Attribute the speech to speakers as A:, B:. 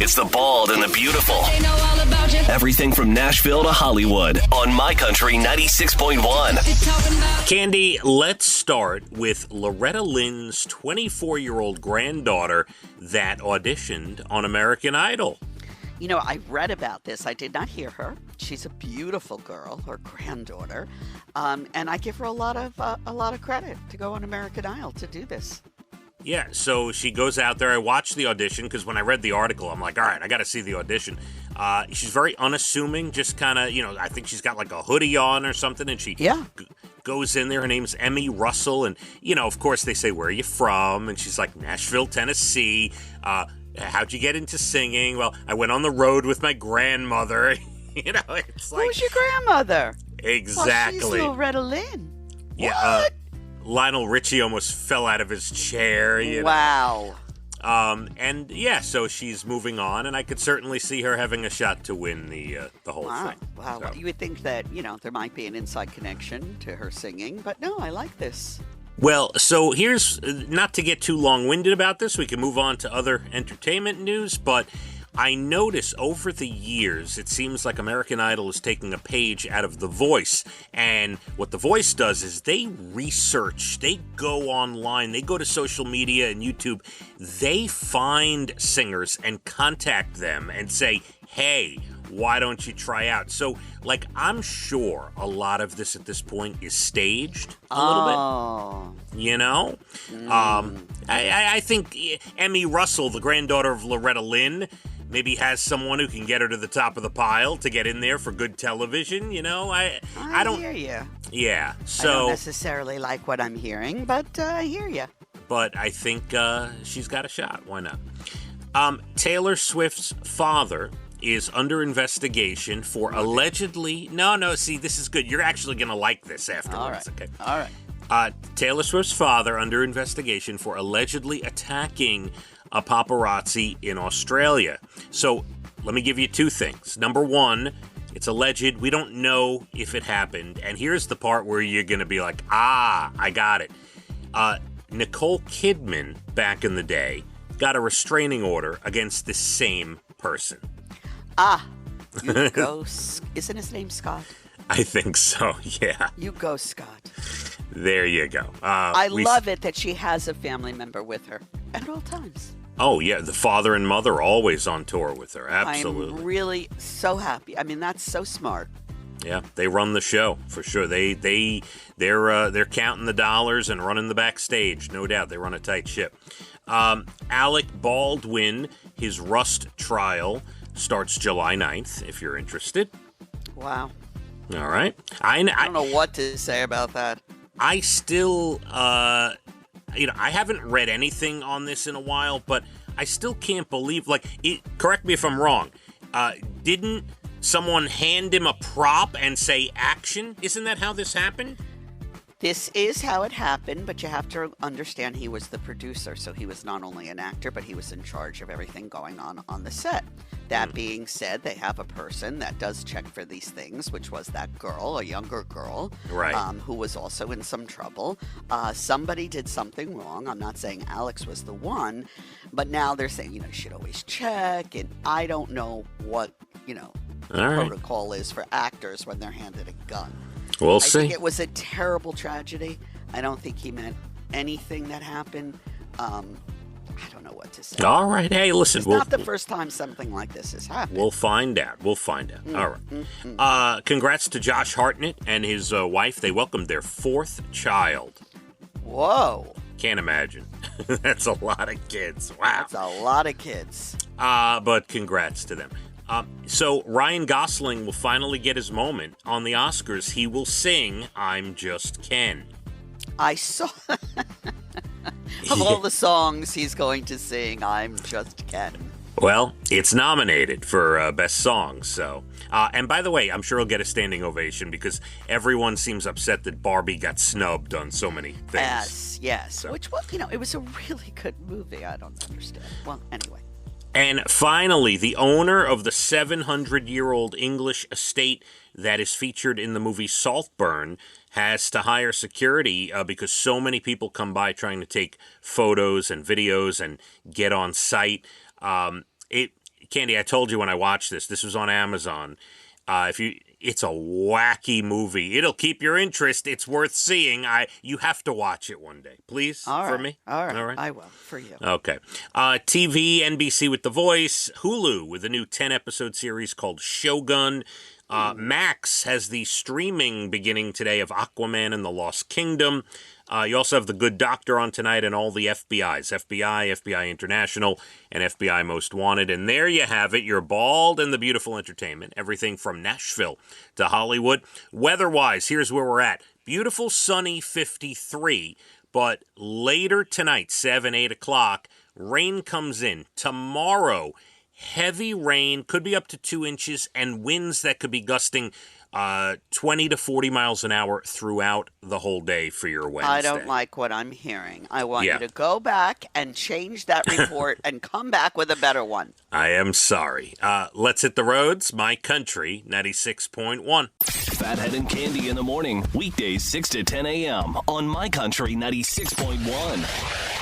A: It's the bald and the beautiful. Everything from Nashville to Hollywood on My Country 96.1.
B: Cande, let's start with Loretta Lynn's 24-year-old granddaughter that auditioned on American Idol.
C: You know, I read about this. I did not hear her. She's a beautiful girl, her granddaughter, and I give her a lot of credit to go on American Idol to do this.
B: Yeah, so she goes out there. I watched the audition because when I read the article, I'm like, all right, I got to see the audition. She's very unassuming, just kind of, I think she's got like a hoodie on or something, and she goes in there. Her name's Emmy Russell, and, of course, they say, where are you from? And she's like, Nashville, Tennessee. How'd you get into singing? Well, I went on the road with my grandmother. It's like...
C: Who's your grandmother?
B: Exactly.
C: Well, she's Loretta Lynn.
B: Yeah,
C: what?
B: Lionel Richie almost fell out of his chair.
C: Wow.
B: And yeah, so she's moving on, and I could certainly see her having a shot to win the whole thing.
C: Wow.
B: So.
C: You would think that, there might be an inside connection to her singing, but no, I like this.
B: Well, so here's, not to get too long-winded about this, we can move on to other entertainment news, but I notice over the years, it seems like American Idol is taking a page out of The Voice. And what The Voice does is they research, they go online, they go to social media and YouTube, they find singers and contact them and say, hey, why don't you try out? So, I'm sure a lot of this at this point is staged a little bit. I think Emmy Russell, the granddaughter of Loretta Lynn, maybe has someone who can get her to the top of the pile to get in there for good television, I don't
C: hear you.
B: Yeah, so...
C: I don't necessarily like what I'm hearing, but I hear you.
B: But I think she's got a shot. Why not? Taylor Swift's father is under investigation for allegedly... No, see, this is good. You're actually going to like this afterwards.
C: All right.
B: Taylor Swift's father under investigation for allegedly attacking a paparazzi in Australia. So let me give you two things. Number one, it's alleged. We don't know if it happened. And here's the part where you're going to be like, I got it. Nicole Kidman, back in the day, got a restraining order against the same person.
C: You go. Isn't his name Scott?
B: I think so, yeah.
C: You go, Scott.
B: There you go.
C: I love it that she has a family member with her at all times.
B: Oh, yeah, the father and mother always on tour with her, absolutely.
C: I'm really so happy. I mean, that's so smart.
B: Yeah, they run the show, for sure. They're counting the dollars and running the backstage, no doubt. They run a tight ship. Alec Baldwin, his Rust trial starts July 9th, if you're interested.
C: Wow.
B: All right.
C: I don't know what to say about that.
B: I still, I haven't read anything on this in a while, but I still can't believe, correct me if I'm wrong, didn't someone hand him a prop and say action? Isn't that how this happened?
C: This is how it happened, but you have to understand he was the producer, so he was not only an actor, but he was in charge of everything going on the set. That being said, they have a person that does check for these things, which was that girl, a younger girl,
B: right.
C: Who was also in some trouble. Somebody did something wrong. I'm not saying Alex was the one, but now they're saying, you should always check, and I don't know what, protocol is for actors when they're handed a gun.
B: We'll see.
C: I think it was a terrible tragedy. I don't think he meant anything that happened. I don't know what to say.
B: All right. Hey, listen.
C: It's not the first time something like this has happened.
B: We'll find out. All right. Congrats to Josh Hartnett and his wife. They welcomed their fourth child.
C: Whoa.
B: Can't imagine. That's a lot of kids. Wow.
C: That's a lot of kids.
B: But congrats to them. So Ryan Gosling will finally get his moment. On the Oscars, he will sing I'm Just Ken.
C: I saw... Of all the songs he's going to sing, I'm Just Ken.
B: Well, it's nominated for Best Song, so... and by the way, I'm sure he'll get a standing ovation because everyone seems upset that Barbie got snubbed on so many things.
C: Yes.
B: So.
C: Which was, it was a really good movie. I don't understand. Well, anyway.
B: And finally, the owner of the 700-year-old English estate that is featured in the movie Saltburn has to hire security because so many people come by trying to take photos and videos and get on site. Cande, I told you when I watched this. This was on Amazon. It's a wacky movie. It'll keep your interest. It's worth seeing. You have to watch it one day, please, for me.
C: All right, I will for you.
B: Okay. TV, NBC with The Voice, Hulu with a new 10-episode series called Shogun. Max has the streaming beginning today of Aquaman and the Lost Kingdom. You also have The Good Doctor on tonight and all the FBIs. FBI, FBI International, and FBI Most Wanted. And there you have it, your bald and the beautiful entertainment. Everything from Nashville to Hollywood. Weather-wise, here's where we're at. Beautiful, sunny 53. But later tonight, 7, 8 o'clock, rain comes in. Tomorrow, heavy rain, could be up to 2 inches, and winds that could be gusting 20 to 40 miles an hour throughout the whole day for your Wednesday.
C: I don't like what I'm hearing. I want you to go back and change that report and come back with a better one.
B: I am sorry. Let's hit the roads. My Country 96.1.
A: Phathead and Cande in the morning, weekdays 6 to 10 a.m. on My Country 96.1.